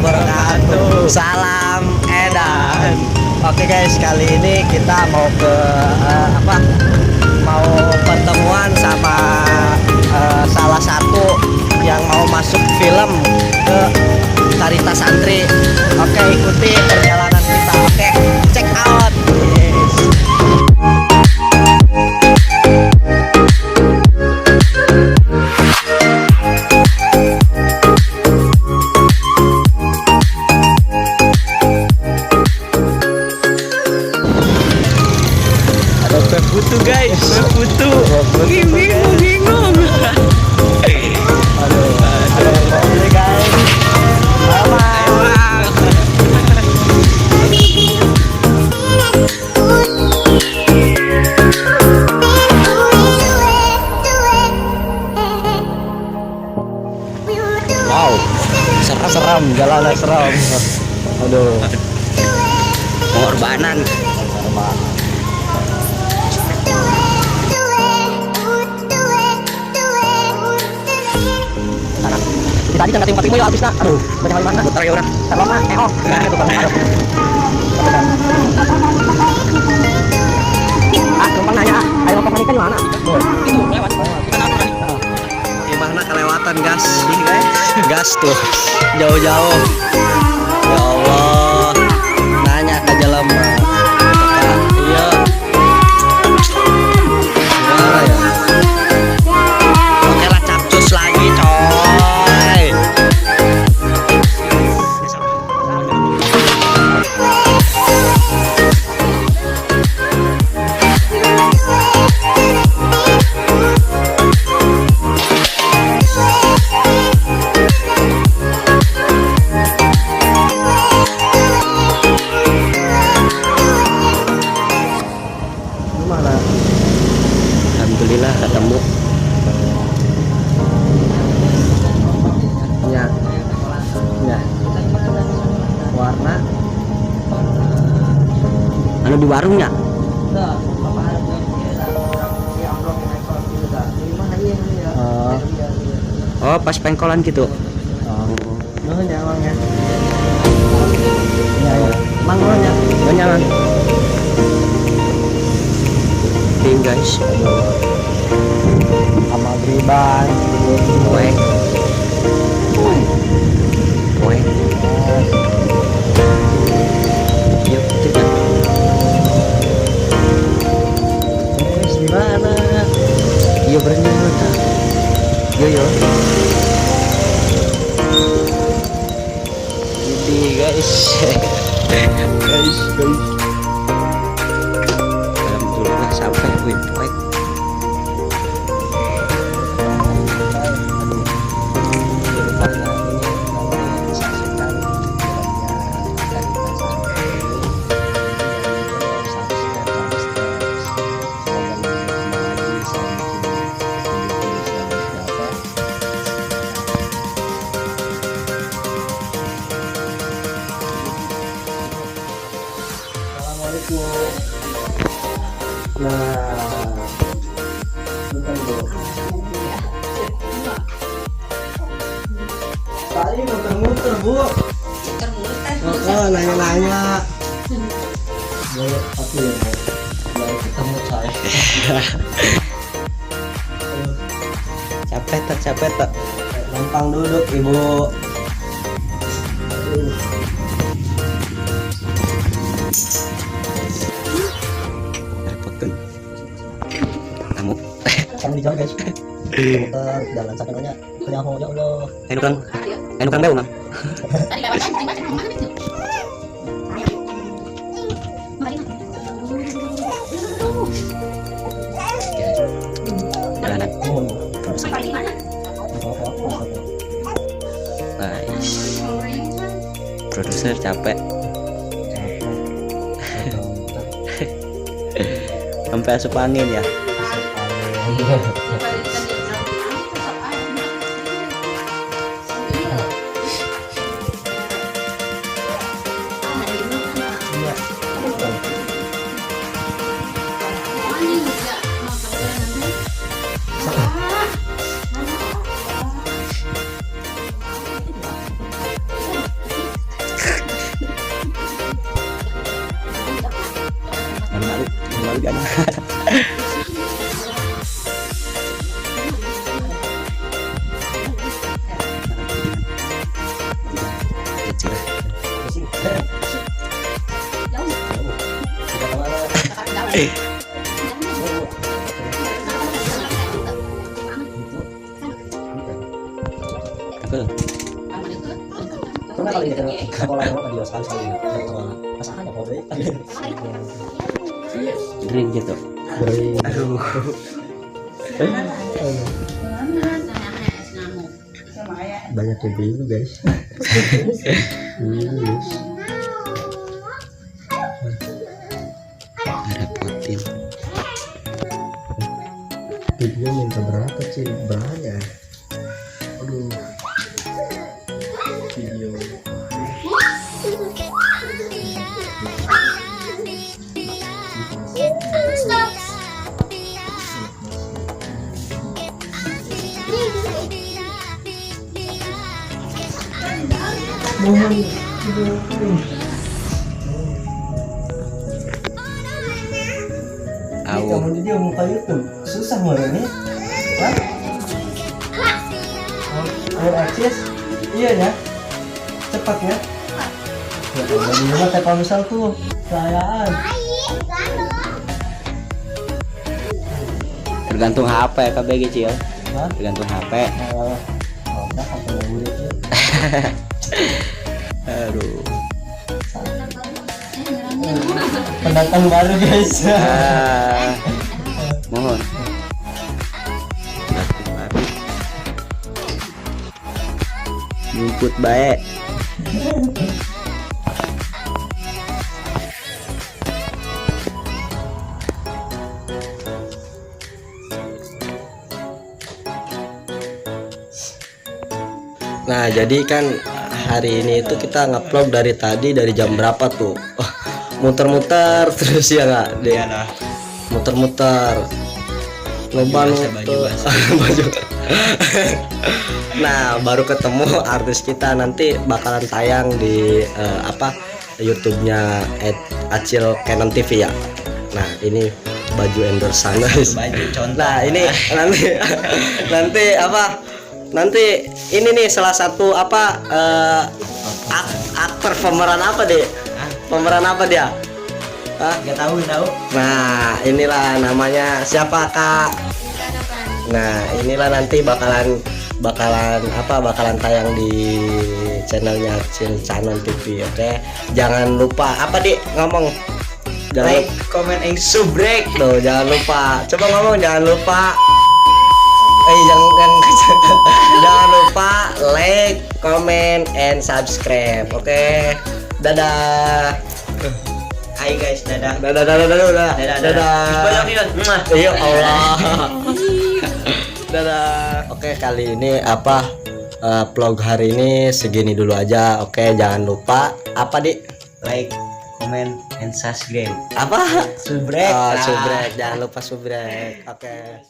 wabarakatuh. Salam edan. Oke guys, kali ini kita mau ke mau pertemuan sama salah satu yang mau masuk film ke Karita Santri. Oke, ikuti perjalanan kita. Oke, check out. Yes. Putu guys, putu. Bingung. Aduh, guys. Wow, seram, jalannya seram. Aduh, pengorbanan. Tadi jangan kating-kating ya habis nak. Aduh, banyak kali mana? Putar ya udah. Terlalu mah itu kan harus. Numpang nanya, ayo numpang nikah di mana? Itu lewat. Gimana kelewatan gas? Ih guys, gas tuh. Jauh-jauh. Ya Allah. Nanya ke jalan mah. Iya. Gimana ya? Oke lah, capcus lagi coy. Alhamdulillah ketemu. Ya. Warna. Anu di warungnya. Oh, pas pengkolan gitu. Nuhun ya, Mang ya. Ya. Mang nuhun ya. Jangan. Ting guys. Amal riban, kue. Yuk, kita. Guys, di mana? Yo bernyata. Yo. Ini guys. guys. Alhamdulillah sampai win point. Tadi muter-muter bu. Oh, nanya-nanya. Tapi ya, baru ketemu saya. Capek tak. Gampang duduk ibu. Kamu di jalan guys. Muter jalan sampai nanya kenyaho ya Allah. Enu kan beu, Mang. Jalanan. Guys. Produser capek. Sampai asup angin ya. organ. Pernah kali ini sekolah yang di sekali pasangannya kok deh. Green gitu. Aduh. Banyak yang bingung guys. Repotin. Video minta berapa sih? Banyak. Aduh. Video. Awo. Kamu dia muka YouTube susah ngorangnya. Hah? Air akses? Iya ya. Cepat ya. Ya kalau di rumah kayak misal tuh sayaan. Tergantung HP KBG Cil. Hah? Tergantung HP. Udah sampai murid ya. Aduh. Pendatang baru guys. Mohon. Jemput baik. Nah jadi kan hari ini itu kita ngupload dari tadi dari jam berapa tuh? Oh, muter-muter terus ya nggak? Dia muter-muter. Lomba baju. Nah baru ketemu artis kita, nanti bakalan tayang di YouTube-nya @acil Canon TV ya. Nah ini baju endorsean guys. Baju contoh. Nah ini nanti ini nih salah satu aktor pemeran apa deh? Pemeran apa dia? Hah? Gak tahu. Nah inilah namanya siapa kak? Nah inilah nanti bakalan tayang di channelnya Acil Canon TV. Oke, jangan lupa apa dik ngomong? Like, comment, and subscribe. Tuh jangan lupa. Coba ngomong jangan lupa. Jangan lupa like, comment, and subscribe. Oke. Dadah. Hai guys, dadah. Dadah. Ya Allah. Dadah. Oke, kali ini vlog hari ini segini dulu aja. Oke, jangan lupa apa dik? Like, comment, and subscribe. Apa? Subrek. Oh, subrek. Jangan lupa subrek. Oke.